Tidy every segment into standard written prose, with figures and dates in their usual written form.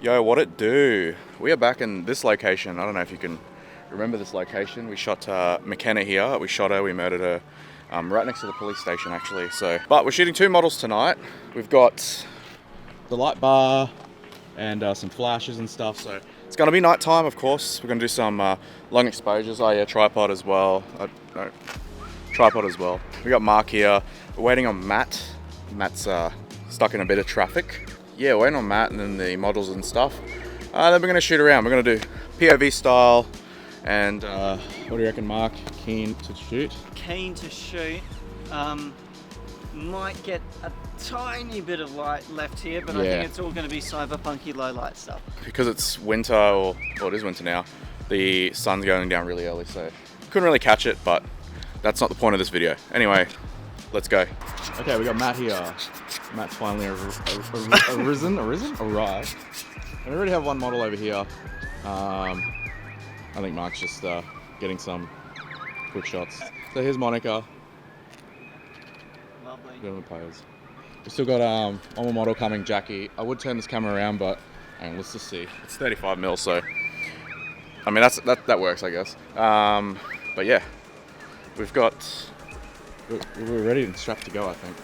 Yo, what it do? We are back in this location. I don't know if you can remember this location. We shot McKenna here. We shot her, we murdered her right next to the police station actually. But we're shooting 2 models tonight. We've got the light bar and some flashes and stuff. So it's gonna be nighttime, of course. We're gonna do some long exposures. Oh yeah, tripod as well. No, tripod as well. We got Mark here. We're waiting on Matt. Matt's stuck in a bit of traffic. Yeah, we're waiting on Matt and then the models and stuff. Then we're gonna shoot around. We're gonna do POV style. And what do you reckon, Mark? Keen to shoot? Keen to shoot. Might get a tiny bit of light left here, but I think it's all going to be cyberpunky low light stuff. Because it's winter, or well, it is winter now, the sun's going down really early, so couldn't really catch it, but that's not the point of this video. Anyway, let's go. Okay, we got Matt here. Matt's finally arrived. And we already have one model over here. I think Mark's just getting some quick shots. So here's Monica. Lovely. Bit of a pose. We've still got one more model coming, Jackie. I would turn this camera around, but hang on, let's just see. It's 35mm, so I mean that works, I guess. But yeah, we're ready and strapped to go, I think.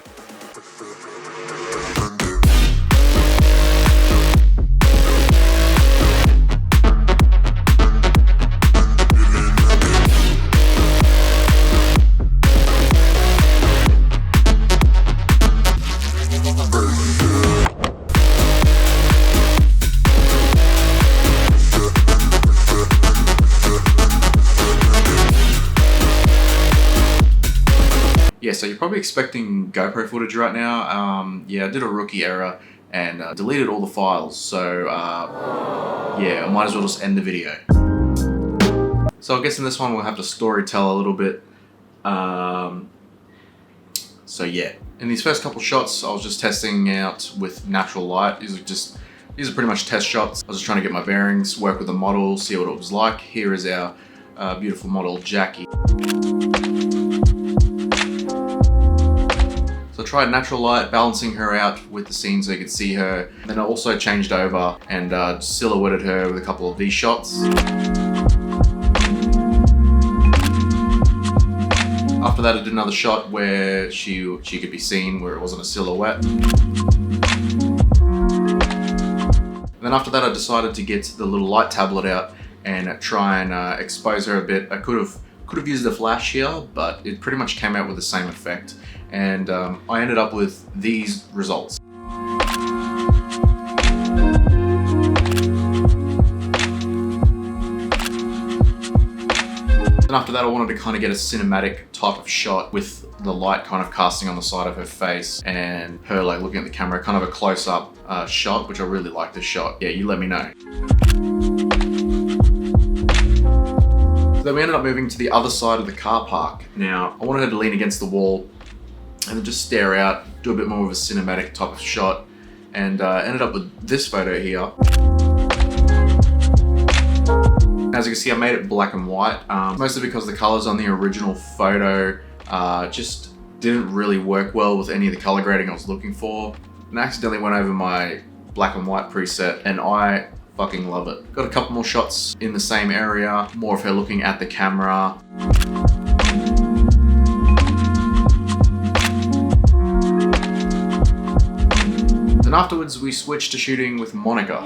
Yeah, so you're probably expecting GoPro footage right now. Yeah, I did a rookie error and deleted all the files. So yeah, I might as well just end the video. So I guess in this one we'll have to story tell a little bit. So yeah, in these first couple shots I was just testing out with natural light. These are pretty much test shots. I was just trying to get my bearings, work with the model, see what it was like. Here is our beautiful model, Jackie. So I tried natural light, balancing her out with the scene so you could see her. Then I also changed over and silhouetted her with a couple of these shots. After that I did another shot where she could be seen where it wasn't a silhouette. And then after that I decided to get the little light tablet out and try and expose her a bit. I could have used the flash here, but it pretty much came out with the same effect. And I ended up with these results. Then after that I wanted to kind of get a cinematic type of shot with the light kind of casting on the side of her face and her like looking at the camera, kind of a close-up shot, which I really like this shot. Yeah, you let me know. Then we ended up moving to the other side of the car park. Now, I wanted her to lean against the wall and then just stare out, do a bit more of a cinematic type of shot, and ended up with this photo here. As you can see, I made it black and white, mostly because the colors on the original photo just didn't really work well with any of the color grading I was looking for. And I accidentally went over my black and white preset, and I fucking love it. Got a couple more shots in the same area, more of her looking at the camera. Then afterwards we switched to shooting with Monica.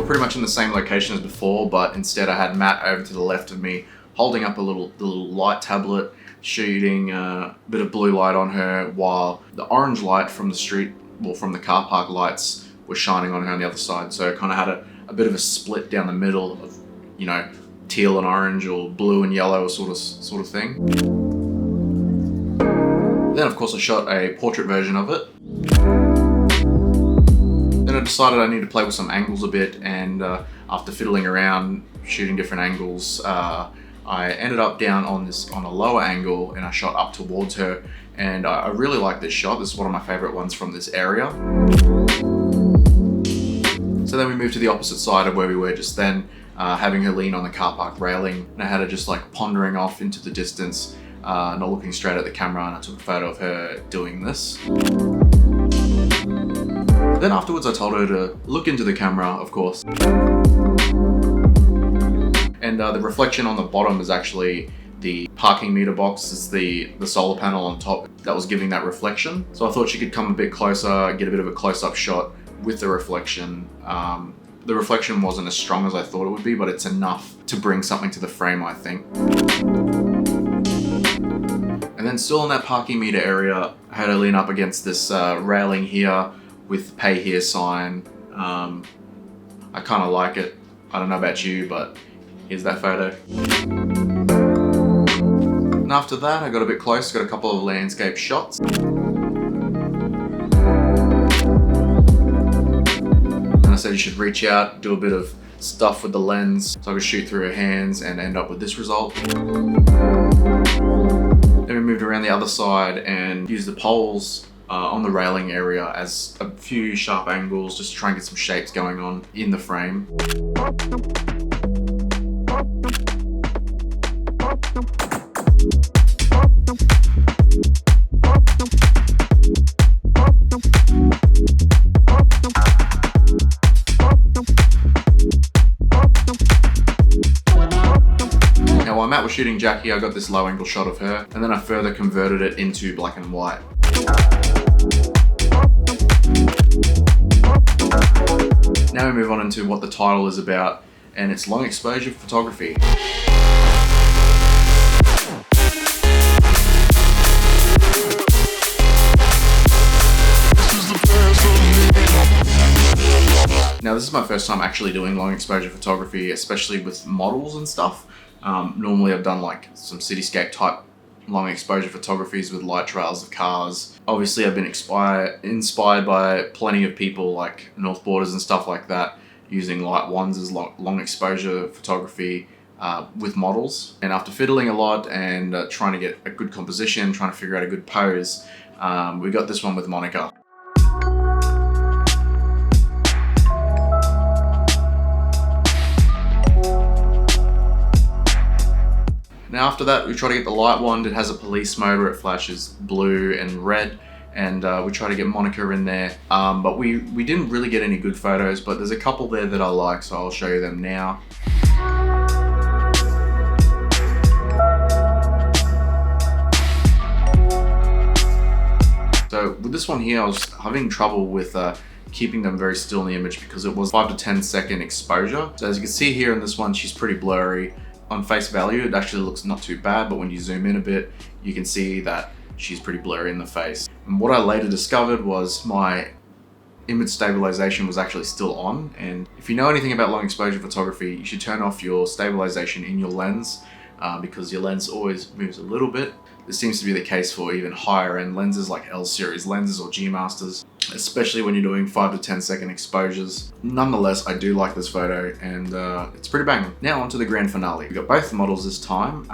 Pretty much in the same location as before, but instead I had Matt over to the left of me holding up the little light tablet, shooting a bit of blue light on her, while the orange light from the street, well, from the car park lights was shining on her on the other side. So I kind of had a bit of a split down the middle of, you know, teal and orange or blue and yellow sort of thing. Then of course I shot a portrait version of it. Then I decided I needed to play with some angles a bit, and after fiddling around, shooting different angles, I ended up down on a lower angle and I shot up towards her, and I really like this shot. This is one of my favorite ones from this area. So then we moved to the opposite side of where we were just then, having her lean on the car park railing, and I had her just like pondering off into the distance, not looking straight at the camera, and I took a photo of her doing this. Then afterwards I told her to look into the camera, of course. And the reflection on the bottom is actually the parking meter box. It's the solar panel on top that was giving that reflection. So I thought she could come a bit closer, get a bit of a close-up shot with the reflection. The reflection wasn't as strong as I thought it would be, but it's enough to bring something to the frame, I think. And then still in that parking meter area, I had her lean up against this railing here with pay here sign. I kind of like it. I don't know about you, but here's that photo. And after that, I got a bit close, got a couple of landscape shots. And I said you should reach out, do a bit of stuff with the lens, so I could shoot through her hands and end up with this result. Then we moved around the other side and used the poles on the railing area as a few sharp angles, just to try and get some shapes going on in the frame. Now while Matt was shooting Jackie, I got this low angle shot of her, and then I further converted it into black and white. Now we move on into what the title is about, and it's long exposure photography. Now this is my first time actually doing long exposure photography, especially with models and stuff. Normally I've done like some cityscape type long exposure photographies with light trails of cars. Obviously I've been inspired by plenty of people like North Borders and stuff like that, using light ones as long exposure photography with models. And after fiddling a lot and trying to get a good composition, trying to figure out a good pose, we got this one with Monica. Now after that, we try to get the light wand. It has a police mode where it flashes blue and red, and we try to get Monica in there. But we didn't really get any good photos, but there's a couple there that I like, so I'll show you them now. So with this one here, I was having trouble with keeping them very still in the image because it was 5 to 10 second exposure. So as you can see here in this one, she's pretty blurry. On face value, it actually looks not too bad, but when you zoom in a bit, you can see that she's pretty blurry in the face. And what I later discovered was my image stabilization was actually still on. And if you know anything about long exposure photography, you should turn off your stabilization in your lens because your lens always moves a little bit. This seems to be the case for even higher end lenses like L series lenses or G Masters, especially when you're doing 5 to 10 second exposures. Nonetheless, I do like this photo, and it's pretty banging. Now on to the grand finale. We got both models this time,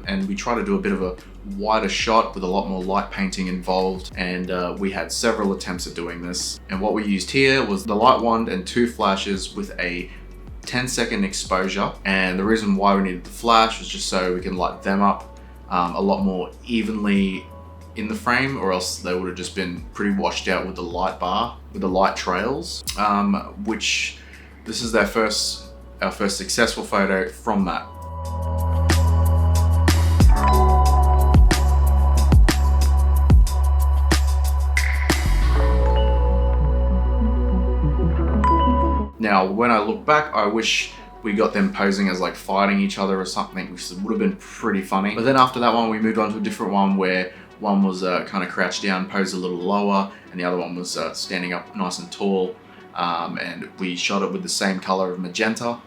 and we try to do a bit of a wider shot with a lot more light painting involved, and we had several attempts at doing this. And what we used here was the light wand and 2 flashes with a 10-second exposure. And the reason why we needed the flash was just so we can light them up a lot more evenly in the frame, or else they would have just been pretty washed out with the light bar, with the light trails, which this is our first successful photo from that. Now, when I look back, I wish we got them posing as like fighting each other or something, which would have been pretty funny. But then after that one, we moved on to a different one where one was kind of crouched down, posed a little lower, and the other one was standing up nice and tall. And we shot it with the same color of magenta.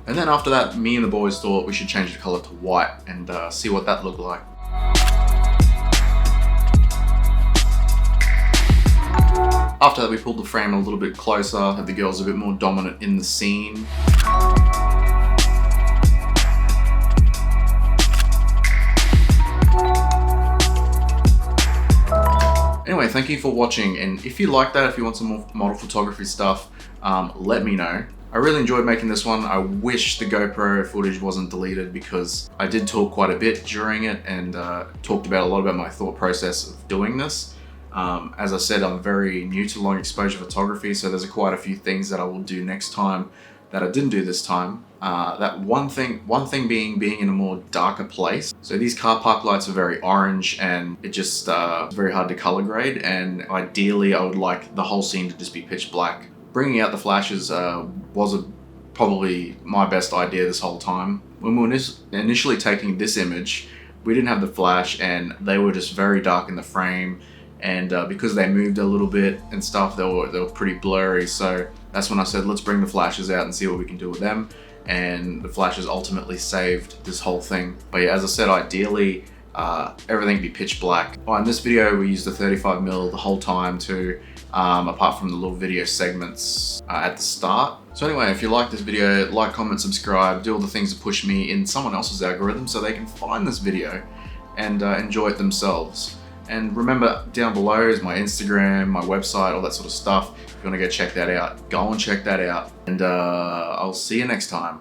And then after that, me and the boys thought we should change the color to white and see what that looked like. After that, we pulled the frame a little bit closer, had the girls a bit more dominant in the scene. Anyway, thank you for watching, and if you like that, if you want some more model photography stuff, let me know. I really enjoyed making this one. I wish the GoPro footage wasn't deleted because I did talk quite a bit during it and talked about a lot about my thought process of doing this. As I said, I'm very new to long exposure photography, so there's quite a few things that I will do next time that I didn't do this time. That one thing being in a more darker place. So these car park lights are very orange and it just very hard to color grade, and ideally I would like the whole scene to just be pitch black. Bringing out the flashes was probably my best idea this whole time. When we were initially taking this image, we didn't have the flash and they were just very dark in the frame, and because they moved a little bit and stuff, they were pretty blurry. So that's when I said, let's bring the flashes out and see what we can do with them. And the flashes ultimately saved this whole thing. But yeah, as I said, ideally everything be pitch black. In this video we used the 35mm the whole time too, apart from the little video segments at the start. So anyway, if you like this video, like, comment, subscribe, do all the things to push me in someone else's algorithm so they can find this video and enjoy it themselves. And remember, down below is my Instagram, my website, all that sort of stuff. If you want to go check that out, go and check that out. And I'll see you next time.